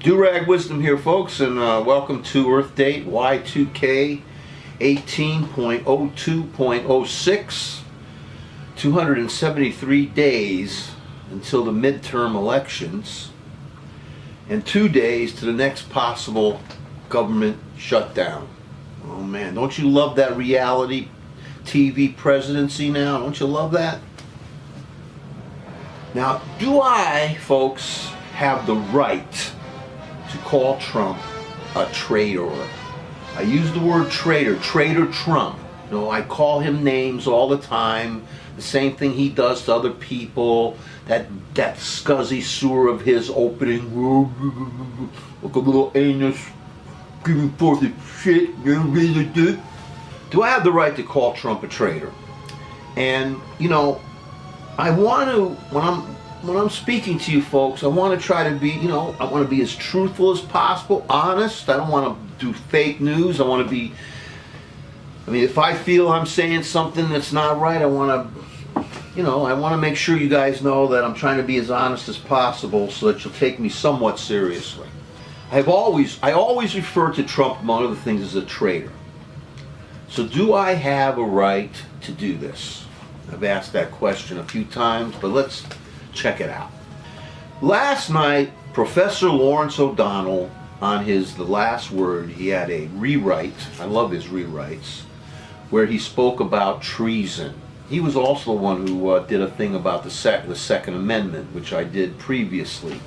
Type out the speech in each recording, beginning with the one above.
Do-Rag Wisdom here, folks, and welcome to Earth Date Y2K 18.02.06. 273 days until the midterm elections, and 2 days to the next possible government shutdown. Oh man, don't you love that reality TV presidency now? Don't you love that? Now, do I, folks, have the right to call Trump a traitor? I use the word traitor, Traitor Trump. You know, I call him names all the time. The same thing he does to other people. That scuzzy sewer of his opening, like a little anus, giving forth the shit. Do I have the right to call Trump a traitor? And you know, I want to, when I'm speaking to you folks, I want to try to be, I want to be as truthful as possible, honest. I don't want to do fake news. I want to be, if I feel I'm saying something that's not right, I want to make sure you guys know that I'm trying to be as honest as possible so that you'll take me somewhat seriously. I always refer to Trump, among other things, as a traitor. So do I have a right to do this? I've asked that question a few times, but let's check it out. Last night, Professor Lawrence O'Donnell, on his The Last Word, he had a rewrite. I love his rewrites, where he spoke about treason. He was also the one who did a thing about the Second Amendment, which I did previously,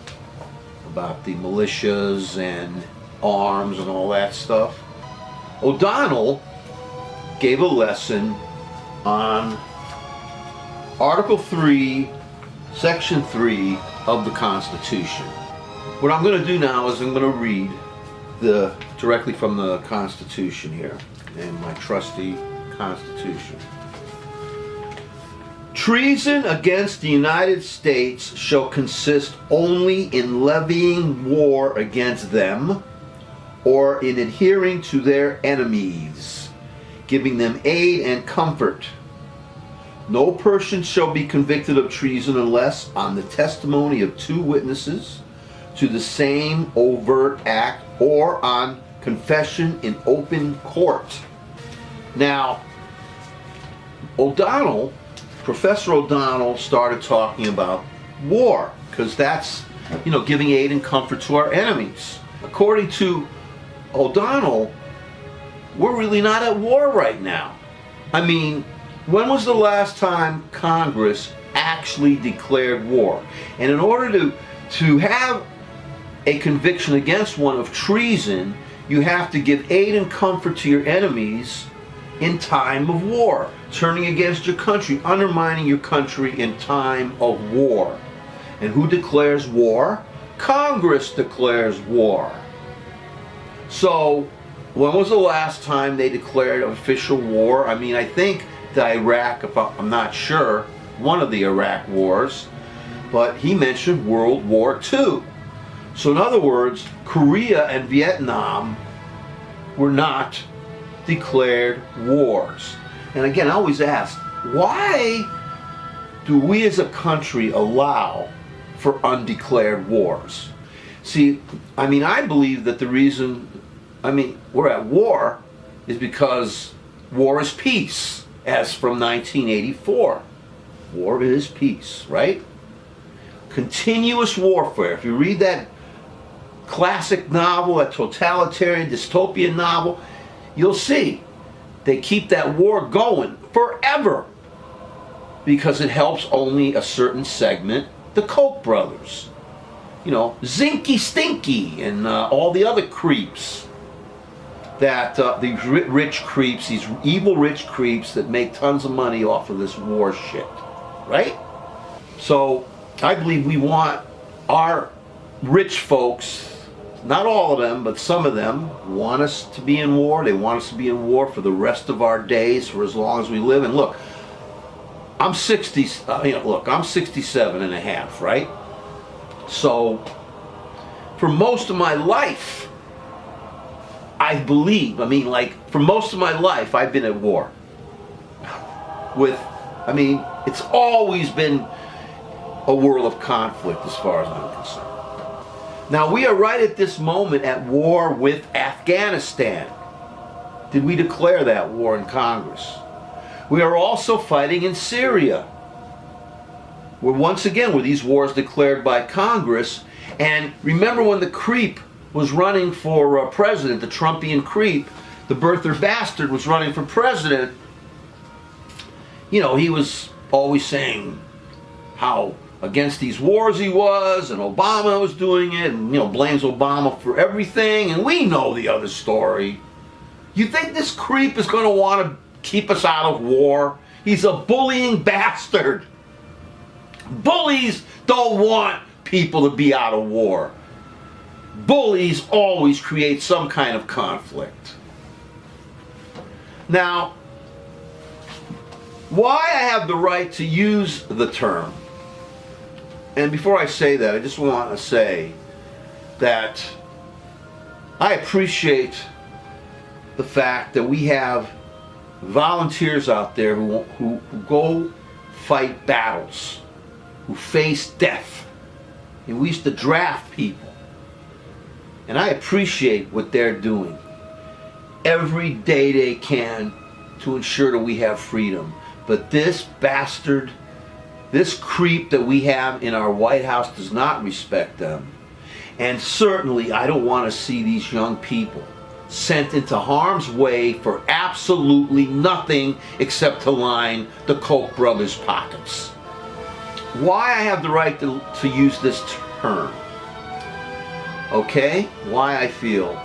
about the militias and arms and all that stuff. O'Donnell gave a lesson on Article 3, Section 3 of the Constitution. What I'm going to do now is I'm going to read directly from the Constitution here, and my trusty Constitution. Treason against the United States shall consist only in levying war against them, or in adhering to their enemies, giving them aid and comfort. No person shall be convicted of treason unless, on the testimony of 2 witnesses to the same overt act, or on confession in open court. Now, Professor O'Donnell started talking about war, because that's, giving aid and comfort to our enemies. According to O'Donnell, we're really not at war right now. When was the last time Congress actually declared war? And in order to have a conviction against one of treason, you have to give aid and comfort to your enemies in time of war, turning against your country, undermining your country in time of war. And who declares war? Congress declares war. So, when was the last time they declared official war? I think the Iraq, I'm not sure, one of the Iraq wars, but he mentioned World War II. So in other words, Korea and Vietnam were not declared wars. And again, I always ask, why do we as a country allow for undeclared wars? See, I believe that the reason, we're at war is because war is peace, as from 1984. War is peace, right? Continuous warfare. If you read that classic novel, that totalitarian dystopian novel, you'll see they keep that war going forever because it helps only a certain segment, the Koch brothers. Zinky Stinky and all the other creeps, that these rich creeps, these evil rich creeps that make tons of money off of this war shit, right? So I believe we want our rich folks, not all of them, but some of them, want us to be in war. They want us to be in war for the rest of our days, for as long as we live. And look, I'm 67 and a half, right? So for most of my life, I believe, for most of my life, I've been at war. It's always been a world of conflict as far as I'm concerned. Now, we are right at this moment at war with Afghanistan. Did we declare that war in Congress? We are also fighting in Syria. Once again, were these wars declared by Congress? And remember when the creep was running for president, the Trumpian creep, the birther bastard was running for president, you know, he was always saying how against these wars he was, and Obama was doing it, and, you know, blames Obama for everything, and we know the other story. You think this creep is going to want to keep us out of war? He's a bullying bastard. Bullies don't want people to be out of war. Bullies always create some kind of conflict. Now, why I have the right to use the term, and before I say that, I just want to say that I appreciate the fact that we have volunteers out there who go fight battles, who face death. And we used to draft people. And I appreciate what they're doing every day they can to ensure that we have freedom. But this bastard, this creep that we have in our White House does not respect them. And certainly I don't want to see these young people sent into harm's way for absolutely nothing except to line the Koch brothers' pockets. Why I have the right to use this term, okay? Why I feel,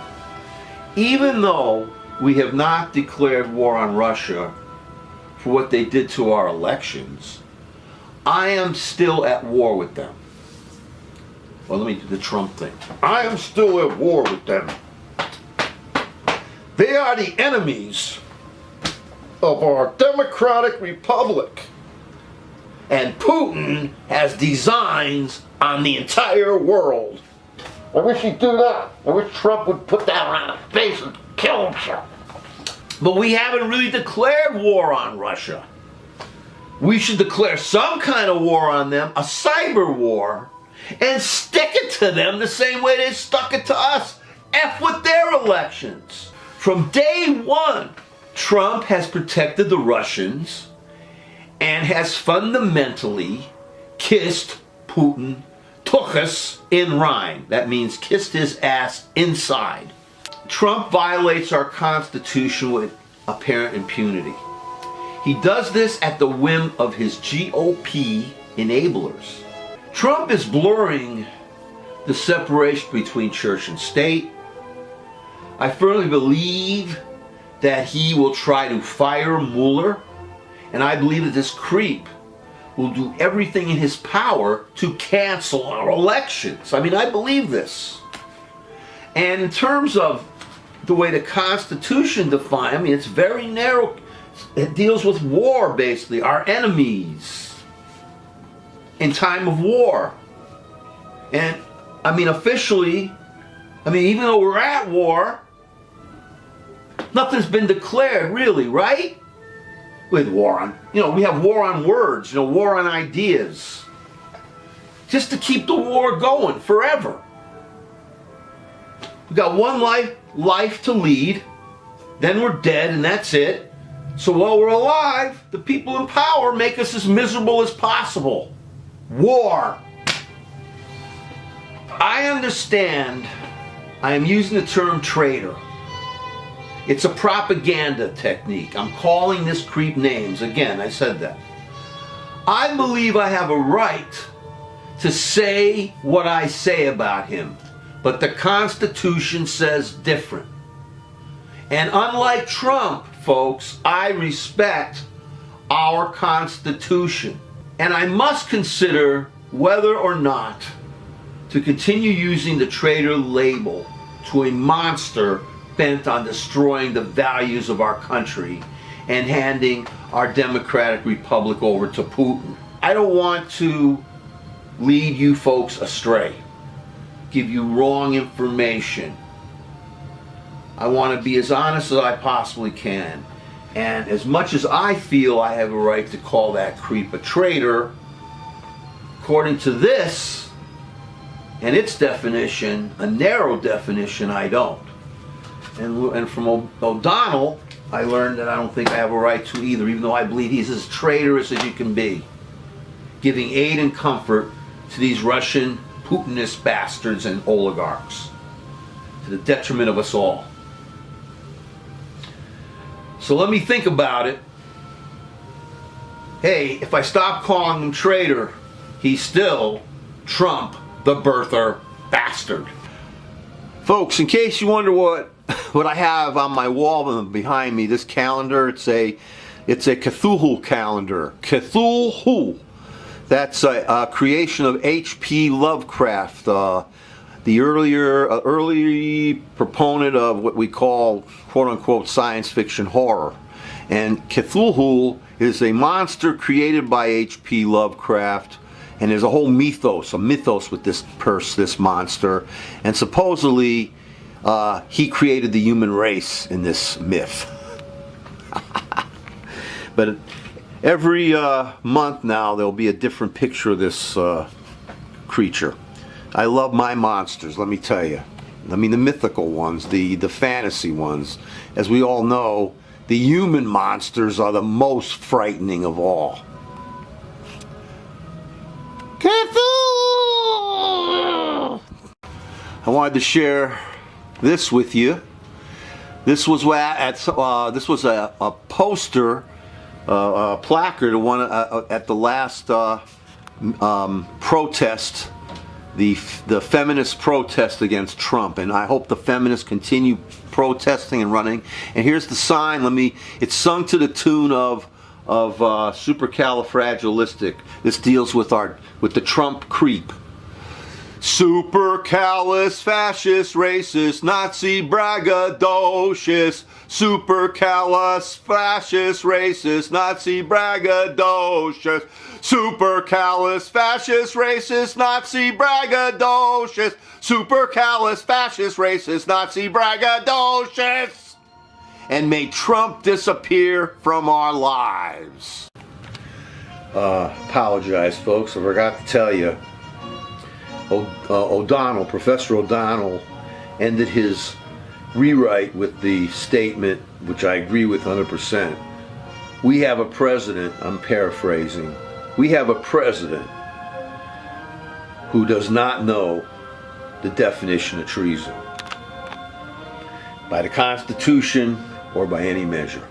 even though we have not declared war on Russia for what they did to our elections, I am still at war with them. Well, let me do the Trump thing. I am still at war with them. They are the enemies of our democratic republic. And Putin has designs on the entire world. I wish he'd do that. I wish Trump would put that around his face and kill himself. But we haven't really declared war on Russia. We should declare some kind of war on them, a cyber war, and stick it to them the same way they stuck it to us. F with their elections. From day one, Trump has protected the Russians and has fundamentally kissed Putin, took us in rhyme. That means kissed his ass inside. Trump violates our Constitution with apparent impunity. He does this at the whim of his GOP enablers. Trump is blurring the separation between church and state. I firmly believe that he will try to fire Mueller, and I believe that this creep will do everything in his power to cancel our elections. I mean, I believe this. And in terms of the way the Constitution defines, I mean, it's very narrow. It deals with war, basically, our enemies in time of war. And, I mean, officially, I mean, even though we're at war, nothing's been declared, really, right? With war on, you know, we have war on words, you know, war on ideas. Just to keep the war going forever. We've got one life to lead, then we're dead, and that's it. So while we're alive, the people in power make us as miserable as possible. War. I understand I am using the term traitor. It's a propaganda technique. I'm calling this creep names. Again, I said that. I believe I have a right to say what I say about him, but the Constitution says different. And unlike Trump, folks, I respect our Constitution. And I must consider whether or not to continue using the traitor label to a monster bent on destroying the values of our country and handing our democratic republic over to Putin. I don't want to lead you folks astray, give you wrong information. I want to be as honest as I possibly can. And as much as I feel I have a right to call that creep a traitor, according to this and its definition, a narrow definition, I don't. And from O'Donnell, I learned that I don't think I have a right to either, even though I believe he's as traitorous as you can be, giving aid and comfort to these Russian Putinist bastards and oligarchs, to the detriment of us all. So let me think about it. Hey, if I stop calling him traitor, he's still Trump, the birther bastard. Folks, in case you wonder what I have on my wall behind me, this calendar, it's a Cthulhu calendar. Cthulhu. That's a creation of H.P. Lovecraft, the early proponent of what we call quote-unquote science fiction horror. And Cthulhu is a monster created by H.P. Lovecraft, and there's a whole mythos with this monster, and supposedly he created the human race in this myth. But every month now there'll be a different picture of this creature. I love my monsters, let me tell you. I mean the mythical ones, the fantasy ones. As we all know, the human monsters are the most frightening of all. I wanted to share this with you. This was a poster, a placard, at the last protest, the feminist protest against Trump, and I hope the feminists continue protesting and running. And here's the sign. It's sung to the tune of supercalifragilistic. This deals with the Trump creep. Supercalifragilistic, fascist, racist, Nazi, braggadocious. Supercalifragilistic, fascist, racist, Nazi, braggadocious. Supercalifragilistic, fascist, racist, Nazi, braggadocious. Supercalifragilistic, fascist, racist, Nazi, braggadocious. And may Trump disappear from our lives. Apologize, folks. I forgot to tell you. O'Donnell, Professor O'Donnell, ended his rewrite with the statement, which I agree with 100%. We have a president, I'm paraphrasing, we have a president who does not know the definition of treason by the Constitution or by any measure.